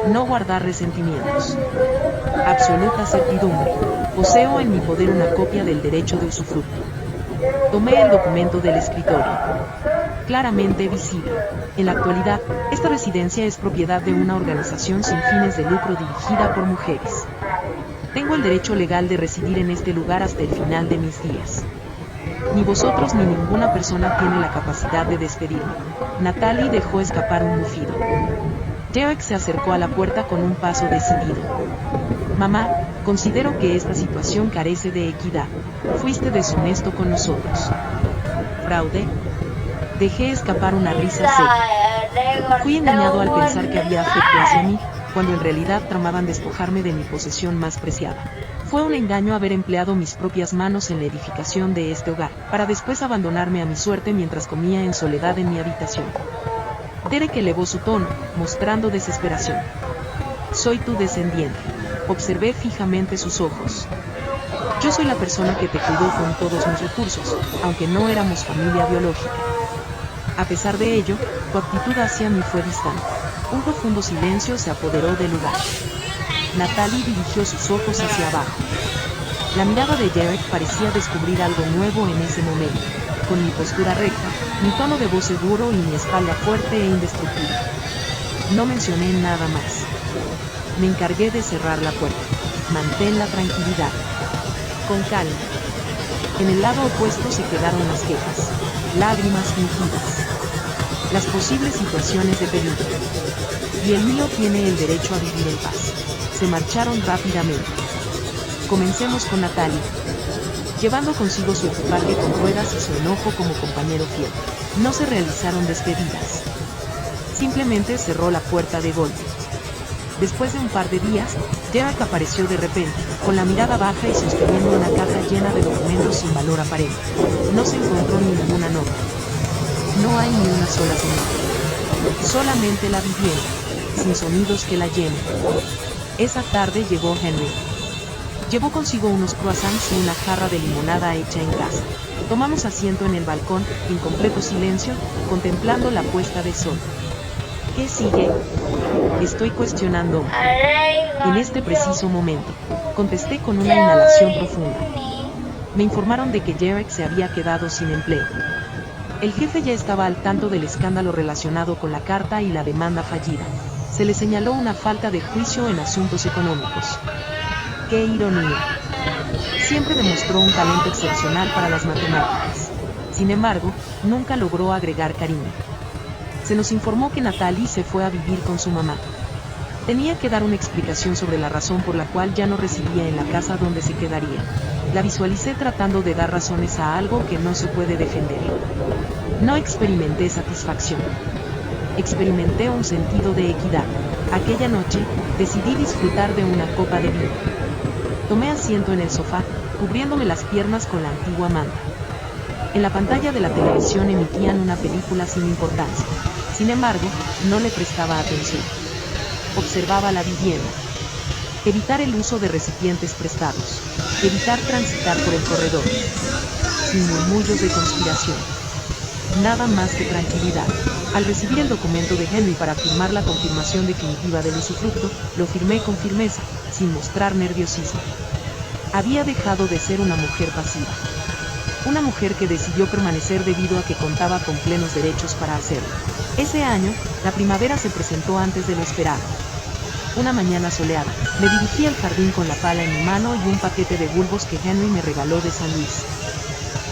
No guardar resentimientos. Absoluta certidumbre. Poseo en mi poder una copia del derecho de usufructo. Tomé el documento del escritorio. Claramente visible. En la actualidad, esta residencia es propiedad de una organización sin fines de lucro dirigida por mujeres. Tengo el derecho legal de residir en este lugar hasta el final de mis días. Ni vosotros ni ninguna persona tiene la capacidad de despedirme. Natalie dejó escapar un bufido. Derek se acercó a la puerta con un paso decidido. Mamá, considero que esta situación carece de equidad. Fuiste deshonesto con nosotros. ¿Fraude? Dejé escapar una risa seca. Fui engañado al pensar que había afecto hacia mí, cuando en realidad tramaban despojarme de mi posesión más preciada. Fue un engaño haber empleado mis propias manos en la edificación de este hogar, para después abandonarme a mi suerte mientras comía en soledad en mi habitación. Derek elevó su tono, mostrando desesperación. Soy tu descendiente. Observé fijamente sus ojos. Yo soy la persona que te cuidó con todos mis recursos, aunque no éramos familia biológica. A pesar de ello, tu actitud hacia mí fue distante. Un profundo silencio se apoderó del lugar. Natalie dirigió sus ojos hacia abajo. La mirada de Derek parecía descubrir algo nuevo en ese momento. Con mi postura recta, mi tono de voz seguro y mi espalda fuerte e indestructible. No mencioné nada más. Me encargué de cerrar la puerta. Mantén la tranquilidad. Con calma. En el lado opuesto se quedaron las quejas, lágrimas fingidas, las posibles situaciones de peligro. Y el mío tiene el derecho a vivir en paz. Se marcharon rápidamente. Comencemos con Natalie, llevando consigo su equipaje con ruedas y su enojo como compañero fiel. No se realizaron despedidas. Simplemente cerró la puerta de golpe. Después de un par de días, Derek apareció de repente, con la mirada baja y sosteniendo una caja llena de documentos sin valor aparente. No se encontró ninguna nota. No hay ni una sola señal. Solamente la vivienda, sin sonidos que la llenen. Esa tarde llegó Henry. Llevó consigo unos croissants y una jarra de limonada hecha en casa. Tomamos asiento en el balcón, en completo silencio, contemplando la puesta de sol. ¿Qué sigue? Estoy cuestionando. En este preciso momento, contesté con una inhalación profunda. Me informaron de que Derek se había quedado sin empleo. El jefe ya estaba al tanto del escándalo relacionado con la carta y la demanda fallida. Se le señaló una falta de juicio en asuntos económicos. ¡Qué ironía! Siempre demostró un talento excepcional para las matemáticas. Sin embargo, nunca logró agregar cariño. Se nos informó que Natalie se fue a vivir con su mamá. Tenía que dar una explicación sobre la razón por la cual ya no residía en la casa donde se quedaría. La visualicé tratando de dar razones a algo que no se puede defender. No experimenté satisfacción. Experimenté un sentido de equidad. Aquella noche, decidí disfrutar de una copa de vino. Tomé asiento en el sofá, cubriéndome las piernas con la antigua manta. En la pantalla de la televisión emitían una película sin importancia. Sin embargo, no le prestaba atención. Observaba la vivienda. Evitar el uso de recipientes prestados. Evitar transitar por el corredor. Sin murmullos de conspiración. Nada más que tranquilidad. Al recibir el documento de Henry para firmar la confirmación definitiva del usufructo, lo firmé con firmeza, sin mostrar nerviosismo. Había dejado de ser una mujer pasiva. Una mujer que decidió permanecer debido a que contaba con plenos derechos para hacerlo. Ese año, la primavera se presentó antes de lo esperado. Una mañana soleada, me dirigí al jardín con la pala en mi mano y un paquete de bulbos que Henry me regaló de San Luis.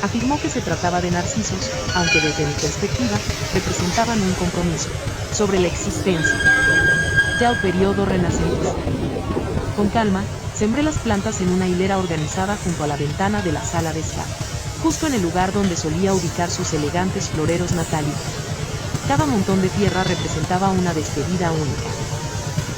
Afirmó que se trataba de narcisos, aunque desde mi perspectiva, representaban un compromiso sobre la existencia del periodo renacentista. Con calma, sembré las plantas en una hilera organizada junto a la ventana de la sala de estar, justo en el lugar donde solía ubicar sus elegantes floreros Natalie. Cada montón de tierra representaba una despedida única.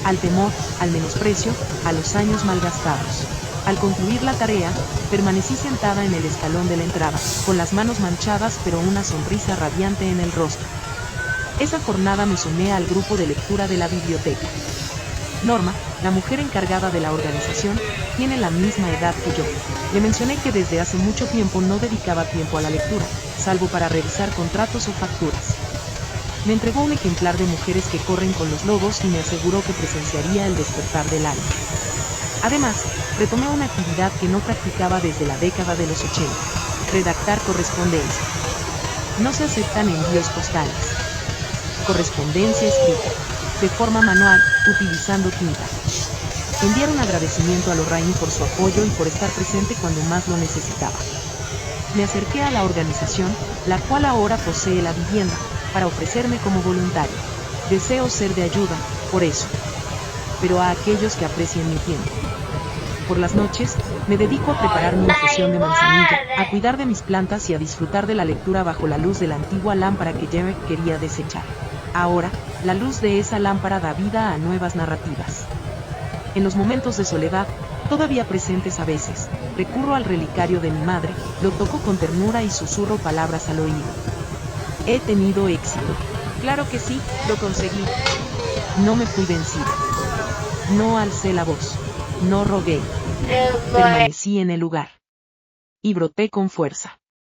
Al temor, al menosprecio, a los años malgastados. Al concluir la tarea, permanecí sentada en el escalón de la entrada, con las manos manchadas pero una sonrisa radiante en el rostro. Esa jornada me sumé al grupo de lectura de la biblioteca. Norma, la mujer encargada de la organización, tiene la misma edad que yo. Le mencioné que desde hace mucho tiempo no dedicaba tiempo a la lectura, salvo para revisar contratos o facturas. Me entregó un ejemplar de Mujeres que corren con los lobos y me aseguró que presenciaría el despertar del alma. Además, retomé una actividad que no practicaba desde la década de los 80, redactar correspondencia. No se aceptan envíos postales. Correspondencia escrita, de forma manual, utilizando tinta. Enviar un agradecimiento a Lorraine por su apoyo y por estar presente cuando más lo necesitaba. Me acerqué a la organización, la cual ahora posee la vivienda, para ofrecerme como voluntario. Deseo ser de ayuda, por eso. Pero a aquellos que aprecien mi tiempo. Por las noches, me dedico a preparar mi infusión de manzanilla, a cuidar de mis plantas y a disfrutar de la lectura bajo la luz de la antigua lámpara que Derek quería desechar. Ahora, la luz de esa lámpara da vida a nuevas narrativas. En los momentos de soledad, todavía presentes a veces, recurro al relicario de mi madre, lo toco con ternura y susurro palabras al oído. He tenido éxito. Claro que sí, lo conseguí. No me fui vencida. No alcé la voz. No rogué. Permanecí en el lugar. Y broté con fuerza.